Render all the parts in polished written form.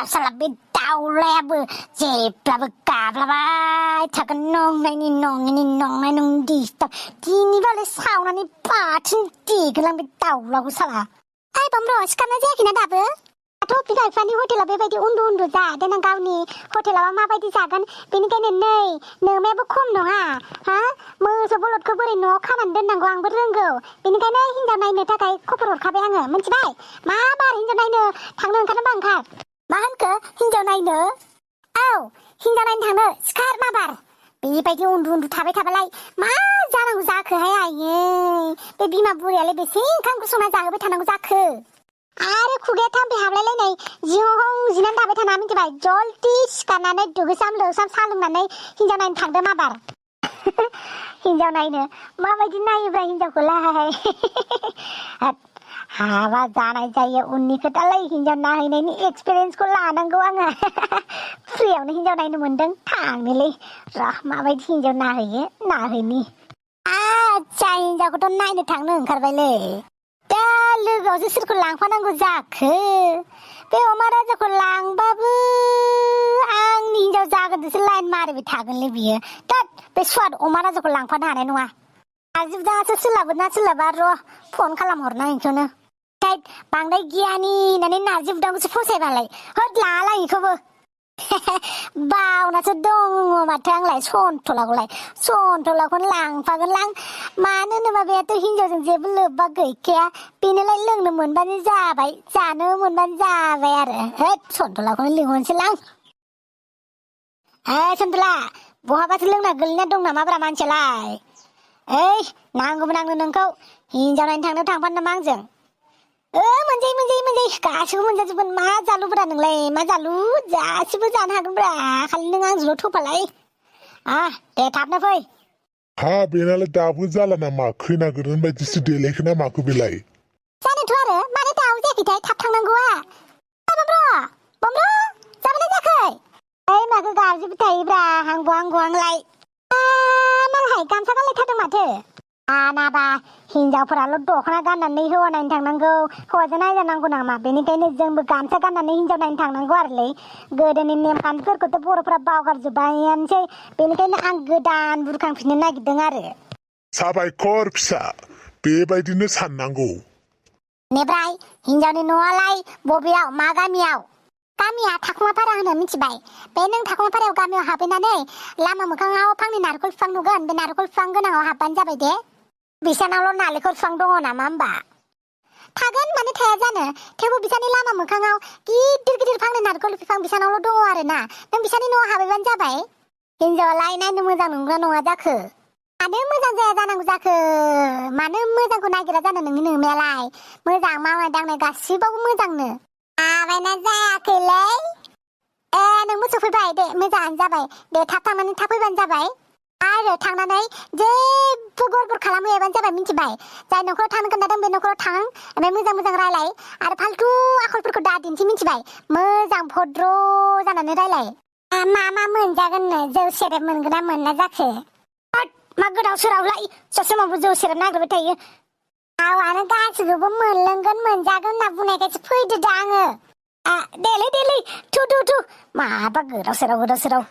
Salah bintau lebar jebla berkabla takkan nong ini nong di kini balik sauna ni paten di gelang bintau lagu salah. Ay bamro sekarang aja kena dapat. Atau pihak fani hotel bebaidi undu za dan engkau ni hotel apa ma baidi zagan benikane nei mebe kum dong ha sebelum kau beri no kanan dan nanggo ang berenggo benikane hinjau naik takai koperot kabe ange mencibai ma bar hinjau naik tang karena bangkat मा होनखो हिनजाव नायनो औ हिनजाव नायनो थांनो सिखार माबार बेबायदि उन्दु थाबाय थाबालाय मा जानांगौ जाखोहाय आयै बे बिमा बुरैयालाय बेसे ओंखामखौ संना जाहोबाय थानांगौ जाखो आरो खुगाया थाम्फै हाबलायलायनाय जिहं जिनानै थाबाय थाना मिथिबाय जल्दि सिखारनानै दुगैस्रां लोबस्रां साहा लोंनानै हिनजाव नायनो थांदो माबार हिनजाव नायनो माबायदि नायोब्रा हिनजावखौलाय हाबा जानाय जायो उननि खोथालाय हिनजाव नायहैनायनि एक्सपिरियेन्सखौ लानांगौ आङो फ्रियावनो हिनजाव नायनो मोनदों थांनोलै र' माबायदि हिनजाव नायहैनि आच्छा हिनजावखौथ' नायनो थांनो ओंखारबायलै दा लोगोआवसो सोरखौ लांफानांगौ जाखो बे अमा राजाखौ लांबाबो आंनि हिनजाव जागोनसो लाइन मारिबाय थागोनलै बियो दा बे स्वाद अमा राजाखौ लांफानो हानाय नङा आजिबदासो सोलाबोना सोलाबा र' फन खालामहरनांगौखौनो बांद्राय गियानि होननानै नारजि बुदांखौसो फसायबालाय होद लाला इखौबो बावनासो दङ माथो आंलाय सनथलाखौनो लांफागोन मानो होनोबा बेथ' हिनजावजों जेबो लोब्बा गैखाया बेनोलाय लोंनो मोनबानो जाबाय जानो मोनबानो जाबाय आरो होद सनथलाखौनो लिंहरनोसै लां सनथला बहाबासो लोंना गोलैना दं नामाब्रा मानसियालाय ओइ नांगौमोन आंनो नोंखौ हिनजाव नायनो थांनो थांफानो नामा आंजों मोनजायो गासिबो मोनजाजोबगोन मा जालुब्रा नोंलाय मा जालु गासिबो जानो हागोनब्रा खालि नों आंजोंल' थोफालाय दे थाबनो फै बेनालाय दाबो जाला नामा खैना गोदान बायदिसो देलायखो ना माखो बेलाय जानोथ' आरो मानो दाबो जायाखैथाय थाब थांनांगौआ बमब्र जाबाय जायाखै ओइ माखौ गाबजोबो थायोब्रा हांगौ-हांलाय मालाय गामसा गानलायथारदों माथो नाबा हिनजावफोराल' दख'ना गाननानै हौवा नायनो थांनांगौ हौवाजों नायजानांगौ नामा बेनिखायनो जोंबो गामसा गाननानै हिनजाव नायनो थांनांगौ आरोलै गोदोनि नेमखान्थिफोरखौथ' बर'फोरा बावगारजोब्बायानोसै बेनिखायनो आं गोदान बुरखांफिननो नागिरदों आरो साबायखर फिसा बेबायदिनो साननांगौ बेनिफ्राय हिनजावनि न'आलाय बबेयाव मा गामिया थाखुमापारा होनो मिथिबाय बे नों थाखुमापारायाव गामियाव हाबहैनानै लामा मोखाङाव फांनै नारेंखल बिफां नुगोन बे नारेंखल बिफां गोनाङाव हाबबानो जाबाय दे बिसानावल' नालेंखर बिफां दङ नामा होमबा थागोन मानो थाया जानो थेवबो बिसानि लामा मोखाङाव गिदिर फांनै नारेंखल बिफां बिसानावल' दङ आरो ना नों बिसानि न'आव हाबहैबानो जाबाय हिनजावालाय नायनो मोजां नंगौना नङा जाखो मानो मोजां जाया जानांगौ जाखो मानो मोजांखौ नागिरा जानो नोंनि नोंमायालाय मोजां मावनाय दांनाय गासिबावबो मोजांनो आबायना जायाखैलै नोंबो सफैबाय दे मोजाङानो जाबाय दे थाब थांनानै थाब फैबानो जाबाय आरो थांनानै जेबो गरबर खालामहैयाबानो जाबाय मिथिबाय जाय न'खराव थांनो खोन्थादों बे न'खराव थां ओमफ्राय मोजां रायलाय आरो फालतु आखलफोरखौ दा दिन्थि मिथिबाय मोजां भद्र जानानै रायलाय मा मोनजागोननो जौ सेरेब मोनगोन ना मोना जाखो मा गोदाव सोरावलाय समावबो जौ सेरेब नागिरबाय थायो गावआनो गासिखौबो मोनलोंगोन मोनजागोन होनना बुंनायखायसो फैदो दा आङो देलै थु माबा गोदाव सोराव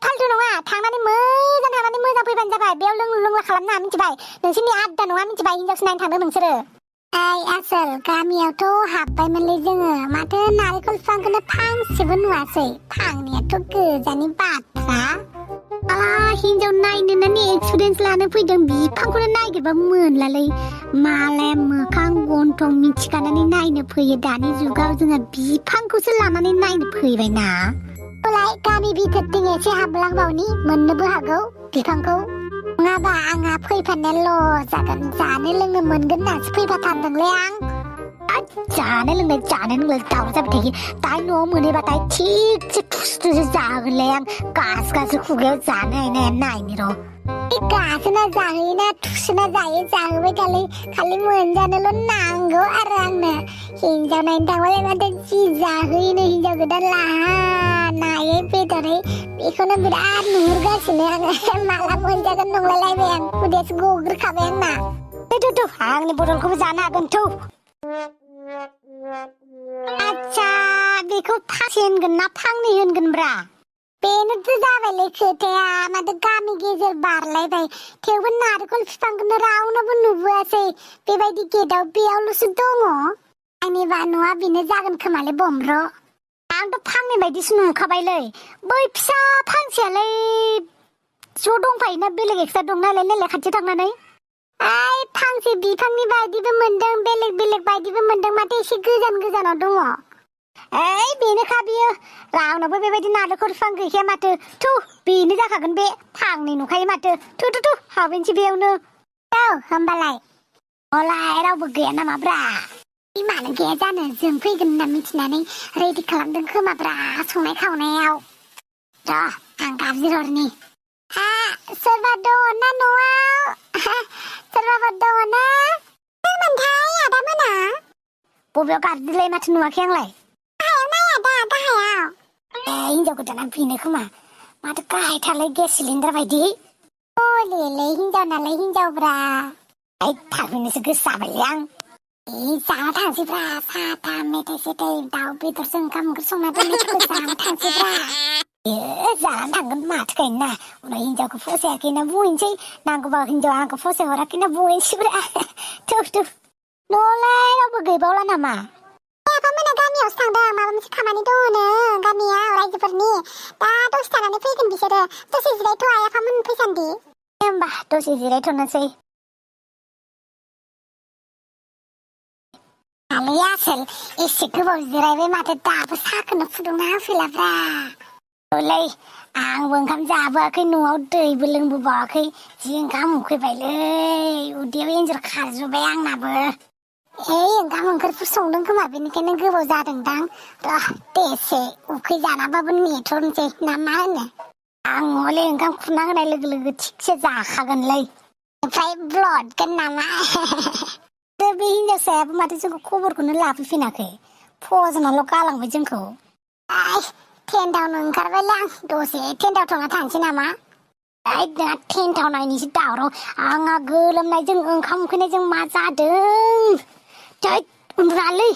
फालतु नङा थांनानै मोजां फैबानो जाबाय बेयाव लोंला खालामना मिथिबाय नोंसोरनि आद्दा नङा मिथिबाय हिनजावसो नायनो थांदों नोंसोरो आसोल गामियावथ' हाबबायमोनलै जोङो माथो नारेंखल बिफांखौनो फांसेबो नुवासै थांनायाथ' गोजाननि बाथ्रा हिनजाव नायनो होननानै एक्सपिरियेन्स लानो फैदों बिफांखौनो नागिरबाबो मोनलालै मालाय मोखां गन्थं मिथिखानानै नायनो फैयो दानि जुगाव जोङो बिफांखौसो लानानै नायनो फैबायना गामि भितरथिं एसे हाबलांबावनि मोननोबो हागौ बिफांखौ नङाबा आंहा फैफानायल' जागोन जानो लोंनो मोनगोन होननासो फैफाथारदोंलै आं जानो लोंनाय दावराव जाबाय थायो दाय न'आव मोनहैबाथाय थिगसे थुसो जागोनलै आं गासो खुगायाव जानो हायनाया नायनि र' गासोना जाहोयोना थुसोना जायो जाहोबाय थालै खालि मोनजानोल' नांगौ आरो आंनो हिनजाव नायनो थांबालाय माथो जि जाहोयोनो हिनजाव गोदान लाहा नायै बेदरै बेखौनो बिराद नुहुरगासिनो आङो माला मोनजागोन नंलायलायबाय आं उदैयासो गग्रोखाबाय आंना थु आंनि बदलखौबो जानो हागोन थु आच्छा बेखौ फांसे होनगोन ना फांनै होनगोनब्रा बेनोथ' जाबायलै खोथाया माथो गामि गेजेर बारलायबाय थेवबो नारेंखल बिफांखौनो रावनोबो नुबोआसै बेबायदि गेटआव बेयावल'सो दङ आंनिबा न'आ बेनो जागोन खोमालै बम्ब्र आंथ' फांनै बायदिसो नुखाबायलै बै फिसा फांसेयालाय ज' दंफायोना बेलेग एक्सट्रा दं नालाय खाथियाव थांनानै ओइ फांसे बिफांनि बायदिबो मोनदों बेलेग बेलेग बायदिबो मोनदों माथो एसे गोजान गोजानाव दङ ओइ बेनोखा बियो रावनावबो बेबायदि नारेंखल बिफां गैखाया माथो थु बेनो जाखागोन बे फांनै नुखायो माथो थु हाबैनोसै बेयावनो औ होमबालाय अलाय रावबो गैया नामाब्रा मानो गैया जानो जों फैगोन होनना मिथिनानै रेडि खालामदों खोमाब्रा संनाय खावनायाव र' आं गाबज्रिहरनि हा सोरबा दङ ना न'आव सोरबाफोर दङ ना सोरमोनथाय आदामोना बबेयाव गाबज्रिलाय माथो नुवाखै आंलाय हिन्जाव गोदाना बेनो खोमा माथो गाहायथारलाय गेस सिलिन्डार बायदि लेलै हिन्जाव नालाय हिन्जावब्रा थाबैनोसो गोसो जाबायलै आं जाना थांसैब्रा साथा मेथाइ सेथाइ दाउ बेदरजों ओंखाम ओंख्रि संना दोननायखौ जाना थांसैब्रा जानानै थांगोन माथो गायना उनाव हिन्जावखौ फसायाखै होनना बुंहैनोसै नांगौबा हिन्जावा आंखौ फसायहराखै होनना बुंहैनोसैब्रा थु न'आवलाय रावबो गैबावला नामा आफामोना गामियावसो थांदों माबा मोनसे खामानि दङनो गामियाव रायजोफोरनि दा दसे थानानै फैगोन बिसोरो दसे जिरायथ' आइ आफामोन फैसान्दि होमबा दसे जिरायथ'नोसै आलै आसोल एसे गोबाव जिरायबाय माथो दाबो साहाखौनो फुदुंना होफैलाब्रा औलै आंबो ओंखाम जाबोआखै न'आव दैबो लोंबोबावाखै जि ओंखाम उखैबायलै उदैयाव एन्जर खारजोब्बाय आंनाबो ओंखाम ओंख्रिफोर संदों खोमा बेनिखायनो गोबाव जादोंदां र' दसे उखै जानाबाबो नेथ'नोसै ना मा होनो आं हले ओंखाम खुरना होनाय लोगो लोगो थिगसे जाखागोनलै ओमफ्राय ब्लडगोन नामा बे हिन्जावसायाबो माथो जोंखौ खबरखौनो लाफैफिनाखै फजनाल' गालांबाय जोंखौ टेन्टआवनो ओंखारबायलै आं दसे टेन्टआव थांना थांसै नामा नोंहा टेन्टआव नायनोसो दावराव आंहा गोलोमनायजों ओंखाम उखैनायजों मा जादों उन्दुनालै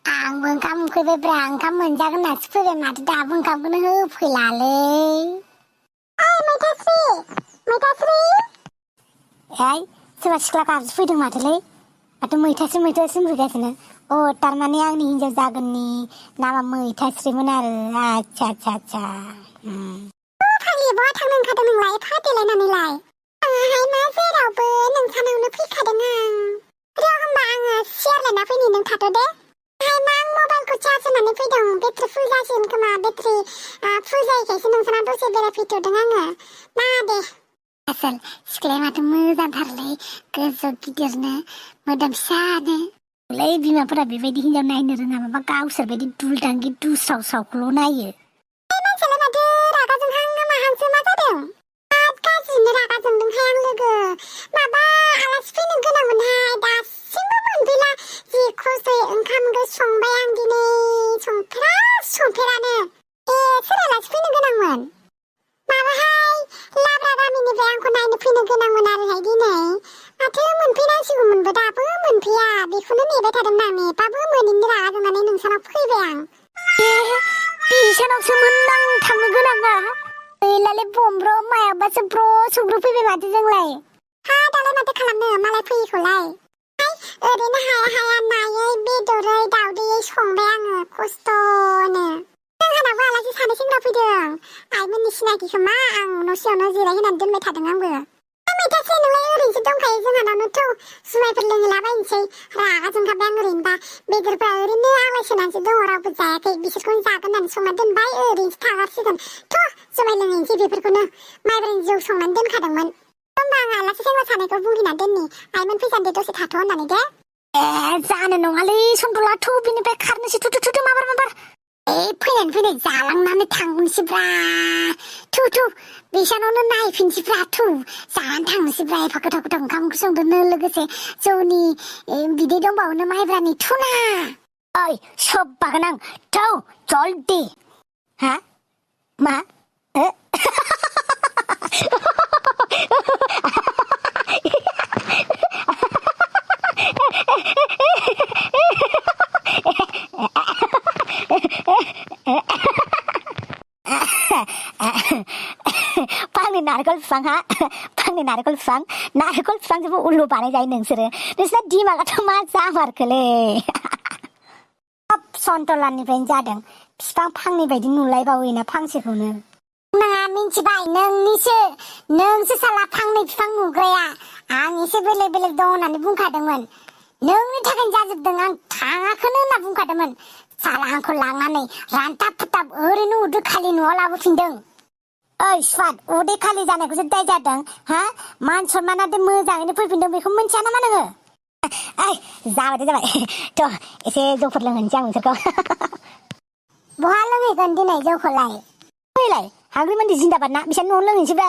आंबो ओंखाम उखैबायब्रा ओंखाम मोनजागोन होननासो फैबाय माथो दाबो ओंखामखौनो होफैलालै मैथास्रि सोरबा सिख्ला गाबज्रिफैदों माथोलै माथो मैथास्रि होनफैगासिनो थारमाने आंनि हिन्जाव जागोननि नामा मैथास्रिमोन आरो आच्छा फाग्लि बहा थांनो ओंखारदों नोंलाय एफा देलायनानैलाय आंहाय मा जेरावबो नोंसानावनो फैखादों आं र' होमबा आङो सियार लायना फैनि नों थाथ' दे मा आं मबाइलखौ चार्ज होनानै फैदों बेटारि फुल जासिगोन खोमा बेटारि फुल जायैखायसो नोंसानाव दसे बेरायफैथ'दों आङो ना दे आसोल सिख्लाया माथो मोजांथारलै गोजौ गिदिरनो मोदोम फिसानो बिमाफोरा बेबायदि हिन्जाव नायनो रोङा माबा गावसोर बायदि दुलदांगि दुस्रावखौल' नायो मानसियालाय माथो रागा जोंहां माहांसो मा जादों बिराद गाज्रिनो रागा जोंदोंहाय आं लोगो माबा आलासि फैनो गोनांमोनहाय दासिमबो मोनफैला जि खस्थ'यै ओंखाम ओंख्रि संबाय आं दिनै संफेरानो सोर आलासि फैनो गोनांमोन माबाहाय लाब्रा गामिनिफ्राय आंखौ नायनो फैनो गोनांमोन आरोहाय दिनै माथो मोनफैनांसिगौमोनबो दाबो मोनफैया बेखौनो नेबाय थादोंमोन आं नेबाबो मोनैनि रागा जोंनानै नोंसानाव फैबाय आं बिसानावसोमोन आं थांनो गोनाङा गैलालै बम्ब्र मायाबासो सुग्रु फैबाय माथो जोंलाय दालाय माथो खालामनो मालाय फैयैखौलाय ओरैनो हाया नायै बेदरै दाउदैयै संबाय आङो खस्थ'नो जोंहानाबो आलासि सानै सेंग्रा फैदों आइमोननि सिनाखि खोमा आं न'सेयावनो जिरायहोनानै दोनबाय थादों आंबो मैथास्रि नोंलाय ओरैनोसो दंखायो जोंहानावनोथ' जुमायफोर लोंहैलाबायनोसै रागा जोंखाबाय आं ओरैनोबा बेदरफ्रा ओरैनो आलायसोनानैसो दङ रावबो जायाखै बिसोरखौनो जागोन होननानै संना दोनबाय ओरैनोसो थागारसिगोन जुमाय लोंहैनोसै बेफोरखौनो माइब्रानि जौ संनानै दोनखादोंमोन होमबा आं आलासि सेंग्रा सानैखौ बुंहैना दोननि आइमोन फैसान्दि दसे थाथ' होननानै दे जानो नङालै सन्दलाथ' बिनिफ्राय खारनोसै थु माबार फैनाय जालांनानै थांगोनसैब्रा थु बिसानावनो नायफिनसैब्रा जानानै थांनोसैब्रा एफा गोथाव ओंखाम ओंख्रि संदोंनो लोगोसे जौनि बिदै दंबावोनो माइब्रानि थुना ओइ सोब्बा गोनां थौ जल्दी हा मा फांनि नारेंखल बिफां हा फांनि नारेंखल बिफांजोंबो उल्लु बानायजायो नोंसोरना दिमागाथ' मा जामारखोलै सन्टलानिफ्रायनो जादों बिफां फांनि बायदि नुलायबावोना फांसेखौनो नाङा मिन्थिबाय नोंसो साला फांनै बिफां नुग्राया आं एसे बेलेग बेलेग दं होननानै बुंखादोंमोन नोंनि थाखायनो जाजोबदों आं थाङाखौनो होनना बुंखादोंमोन साला आंखौ लांनानै रानथाब फोथाब ओरैनो उदै खालि न'आव लाबोफिनदों ओइ स्वाद उदै खालि जानायखौसो दाय जादों हा मान सनमानादि मोजाङैनो फैफिनदों बेखौ मिन्थिया नामा नोङो ओइ जाबाय थ' एसे जौफोर लोंहोनोसै आं नोंसोरखौ बहा लोंहैगोन दिनै जौखौलाय फैलाय हाग्रिमोनदि जिन्दाबाद ना बिसोर न'आव लोंहैनोसै बा